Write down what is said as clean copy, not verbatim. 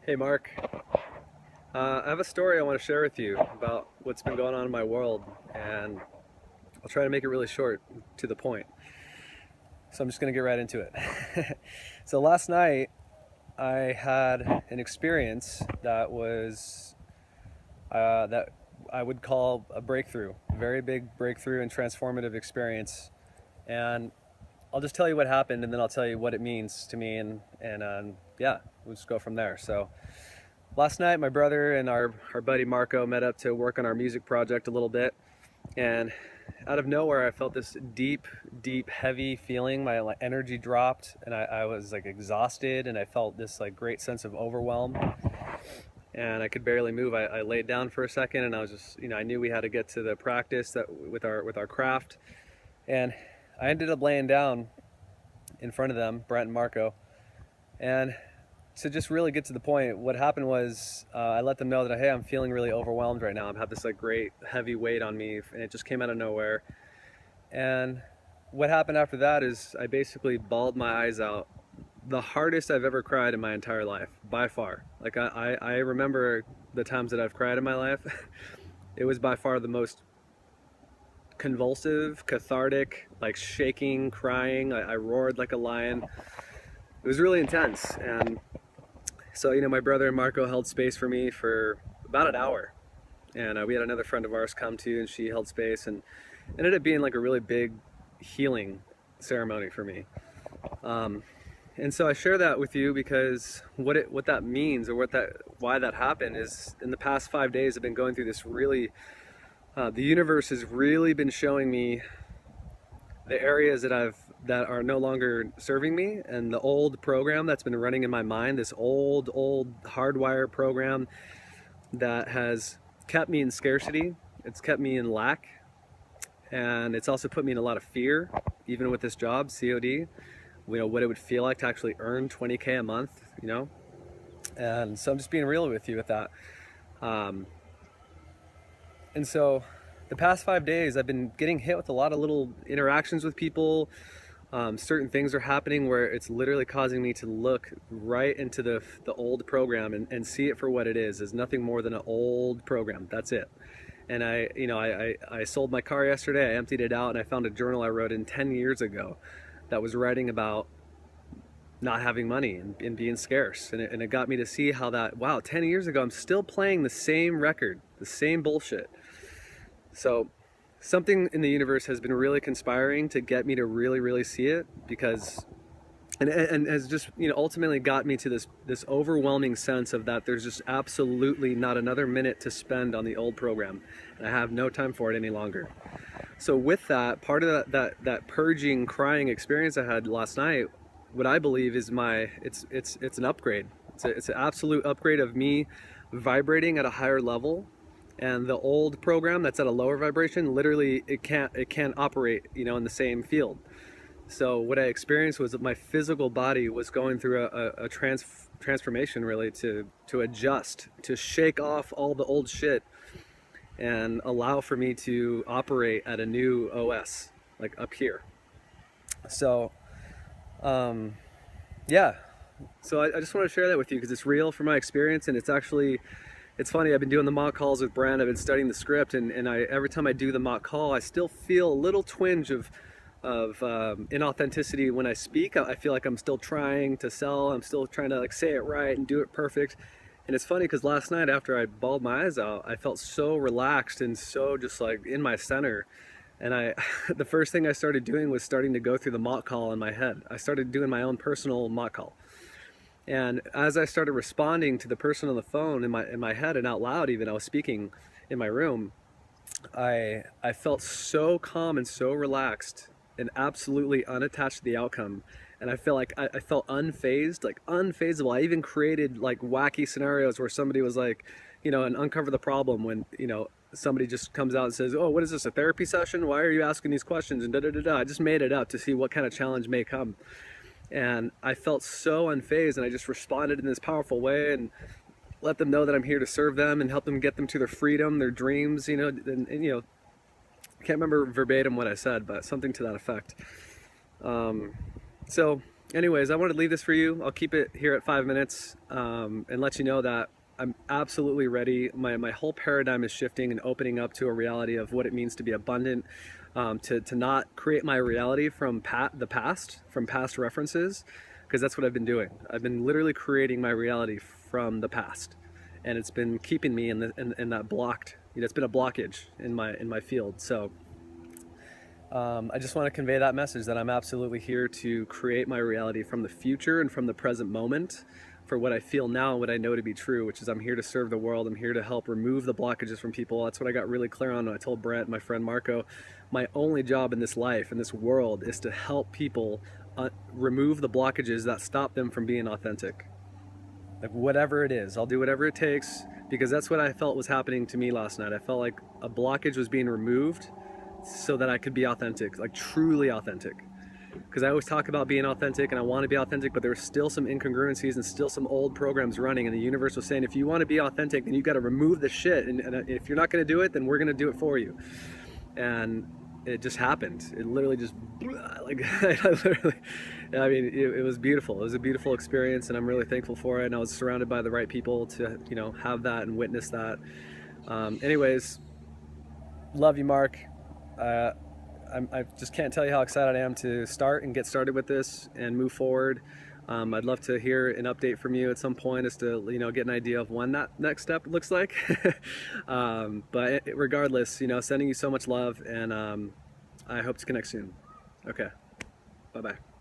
Hey Mark, I have a story I want to share with you about what's been going on in my world, and I'll try to make it really short, to the point. So I'm just going to get right into it. So last night I had an experience that was that I would call a breakthrough, a very big breakthrough and transformative experience. And I'll just tell you what happened, and then I'll tell you what it means to me, and yeah, we'll just go from there. So last night, my brother and our buddy Marco met up to work on our music project a little bit. And out of nowhere, I felt this deep, deep, heavy feeling. My energy dropped, and I was like exhausted, and I felt this like great sense of overwhelm. And I could barely move. I laid down for a second, and I was just, I knew we had to get to the practice that with our craft. And I ended up laying down in front of them, Brent and Marco. And to just really get to the point, what happened was I let them know that, hey, I'm feeling really overwhelmed right now. I have this like great heavy weight on me, and it just came out of nowhere. And what happened after that is I basically bawled my eyes out. The hardest I've ever cried in my entire life, by far. Like I remember the times that I've cried in my life. It was by far the most convulsive, cathartic, like shaking, crying. I roared like a lion. It was really intense. And so, my brother and Marco held space for me for about an hour. And we had another friend of ours come too, and she held space, and it ended up being like a really big healing ceremony for me. Um, and so I share that with you because what that means, or why that happened, is in the past 5 days I've been going through this really, the universe has really been showing me the areas that are no longer serving me, and the old program that's been running in my mind, this old hardwire program that has kept me in scarcity, it's kept me in lack, and it's also put me in a lot of fear, even with this job, COD, what it would feel like to actually earn 20K a month. And so I'm just being real with you with that. um, and so the past 5 days I've been getting hit with a lot of little interactions with people. Certain things are happening where it's literally causing me to look right into the old program, and see it for what it is nothing more than an old program. That's it. And I sold my car yesterday. I emptied it out, and I found a journal I wrote in 10 years ago that was writing about not having money and being scarce. And it got me to see how that, wow, 10 years ago, I'm still playing the same record, the same bullshit. So something in the universe has been really conspiring to get me to really, really see it, because and has just ultimately got me to this overwhelming sense of that there's just absolutely not another minute to spend on the old program, and I have no time for it any longer. So with that, part of that purging, crying experience I had last night, what I believe is it's an upgrade. It's an absolute upgrade of me vibrating at a higher level, and the old program that's at a lower vibration, literally it can't operate in the same field. So what I experienced was that my physical body was going through a transformation, really, to adjust, to shake off all the old shit, and allow for me to operate at a new OS, like up here. So yeah, so I just want to share that with you because it's real from my experience, and it's funny. I've been doing the mock calls with Brand. I've been studying the script, and every time I do the mock call, I still feel a little twinge of inauthenticity when I speak. I feel like I'm still trying to sell. I'm still trying to like say it right and do it perfect. And it's funny because last night after I bawled my eyes out, I felt so relaxed and so just like in my center. And the first thing I started doing was starting to go through the mock call in my head. I started doing my own personal mock call. And as I started responding to the person on the phone in my head and out loud, even I was speaking in my room, I felt so calm and so relaxed and absolutely unattached to the outcome. And I feel like I felt unfazed, like unfazable. I even created like wacky scenarios where somebody was like, and uncover the problem when, somebody just comes out and says, oh, what is this, a therapy session? Why are you asking these questions? And da da da da. I just made it up to see what kind of challenge may come. And I felt so unfazed, and I just responded in this powerful way and let them know that I'm here to serve them and help them get them to their freedom, their dreams, and I can't remember verbatim what I said, but something to that effect. So anyways, I wanted to leave this for you. I'll keep it here at 5 minutes, and let you know that I'm absolutely ready. My whole paradigm is shifting and opening up to a reality of what it means to be abundant, to not create my reality from the past, from past references, because that's what I've been doing. I've been literally creating my reality from the past, and it's been keeping me in that blocked. It's been a blockage in my field. So I just want to convey that message that I'm absolutely here to create my reality from the future and from the present moment, for what I feel now and what I know to be true, which is I'm here to serve the world. I'm here to help remove the blockages from people. That's what I got really clear on when I told Brett, my friend Marco, my only job in this life, in this world, is to help people remove the blockages that stop them from being authentic. Like, whatever it is, I'll do whatever it takes, because that's what I felt was happening to me last night. I felt like a blockage was being removed so that I could be authentic, like truly authentic. Because I always talk about being authentic and I want to be authentic, but there's still some incongruencies and still some old programs running, and the universe was saying, if you want to be authentic, then you got to remove the shit, and if you're not going to do it, then we're going to do it for you. And it just happened. It literally just, like, I mean, it was beautiful. It was a beautiful experience, and I'm really thankful for it, and I was surrounded by the right people to, have that and witness that. Anyways, love you, Mark. I just can't tell you how excited I am to start and get started with this and move forward. I'd love to hear an update from you at some point as to, get an idea of when that next step looks like. But regardless, sending you so much love, and I hope to connect soon. Okay, bye-bye.